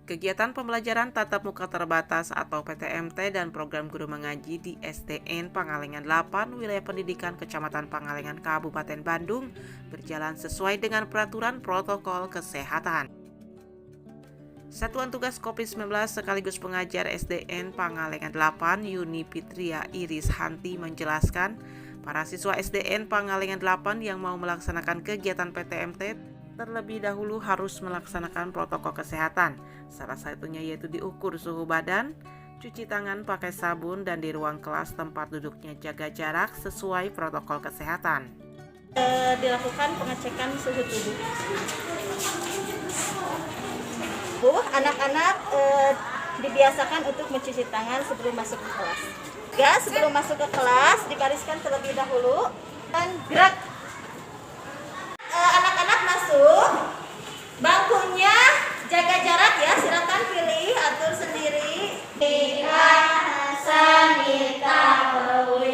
Kegiatan pembelajaran tatap muka terbatas atau PTMT dan program guru mengaji di SDN Pangalengan 8 Wilayah Pendidikan Kecamatan Pangalengan Kabupaten Bandung berjalan sesuai dengan peraturan protokol kesehatan. Satuan Tugas COVID-19 sekaligus pengajar SDN Pangalengan 8 Yuni Fitria Iris Hanti menjelaskan, para siswa SDN Pangalengan 8 yang mau melaksanakan kegiatan PTMT terlebih dahulu harus melaksanakan protokol kesehatan. Salah satunya yaitu diukur suhu badan, cuci tangan pakai sabun, dan di ruang kelas tempat duduknya jaga jarak sesuai protokol kesehatan. Dilakukan pengecekan suhu tubuh. Anak-anak dibiasakan untuk mencuci tangan sebelum masuk ke kelas. Sebelum masuk ke kelas dibariskan terlebih dahulu dan gerak. Anak-anak masuk, bangkunya jaga jarak ya, silakan pilih, atur sendiri.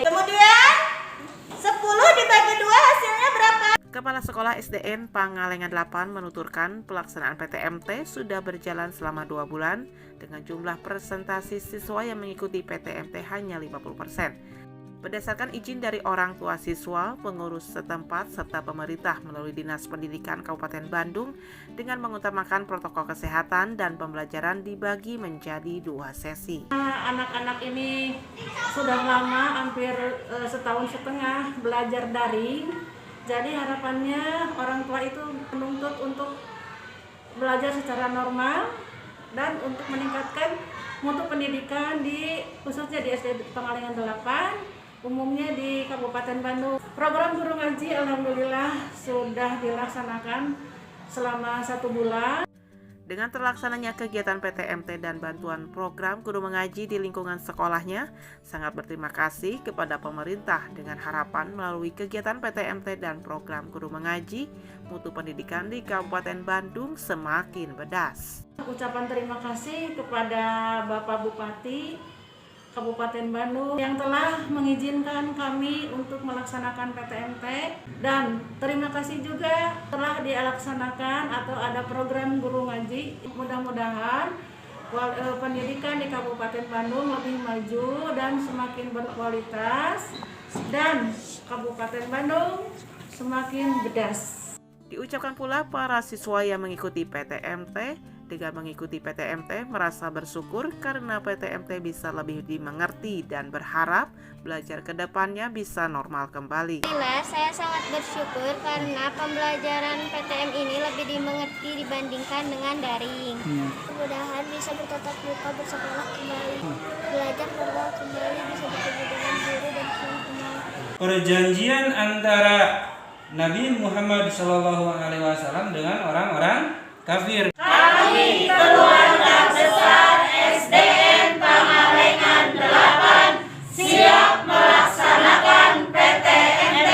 Kemudian 10 dibagi 2 hasilnya berapa? Kepala Sekolah SDN Pangalengan 8 menuturkan pelaksanaan PTMT sudah berjalan selama 2 bulan dengan jumlah presentasi siswa yang mengikuti PTMT hanya 50%. Berdasarkan izin dari orang tua siswa, pengurus setempat, serta pemerintah melalui Dinas Pendidikan Kabupaten Bandung dengan mengutamakan protokol kesehatan dan pembelajaran dibagi menjadi 2 sesi. Anak-anak ini sudah lama, hampir setahun setengah belajar daring. Jadi harapannya orang tua itu menuntut untuk belajar secara normal dan untuk meningkatkan mutu pendidikan khususnya di SD Pangalengan 8. Umumnya di Kabupaten Bandung. Program guru ngaji alhamdulillah sudah dilaksanakan selama 1 bulan. Dengan terlaksananya kegiatan PTMT dan bantuan program guru mengaji di lingkungan sekolahnya, sangat berterima kasih kepada pemerintah dengan harapan melalui kegiatan PTMT dan program guru mengaji, mutu pendidikan di Kabupaten Bandung semakin bedas. Ucapan terima kasih kepada Bapak Bupati Kabupaten Bandung yang telah mengizinkan kami untuk melaksanakan PTMT, dan terima kasih juga telah dilaksanakan atau ada program guru ngaji. Mudah-mudahan pendidikan di Kabupaten Bandung lebih maju dan semakin berkualitas dan Kabupaten Bandung semakin bedas. Diucapkan pula para siswa yang mengikuti PTMT, dengan mengikuti PTMT merasa bersyukur karena PTMT bisa lebih dimengerti dan berharap belajar ke depannya bisa normal kembali. Saya sangat bersyukur karena pembelajaran PTM ini lebih dimengerti dibandingkan dengan daring. Mudah-mudahan bisa bertatap muka bersekolah kembali, belajar normal kembali, bisa bertemu dengan guru dan teman-teman. Perjanjian antara Nabi Muhammad SAW dengan orang-orang kafir. Kami keluarga besar SDN Pangalengan 8 siap melaksanakan PTMT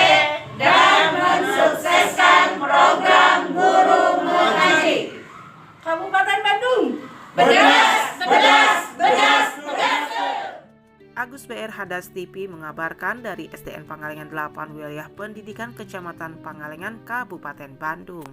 dan mensukseskan program guru mengaji. Kabupaten Bandung Bedas, bedas, bedas, bedas. Agus BR Hadas TV mengabarkan dari SDN Pangalengan 8 Wilayah Pendidikan Kecamatan Pangalengan Kabupaten Bandung.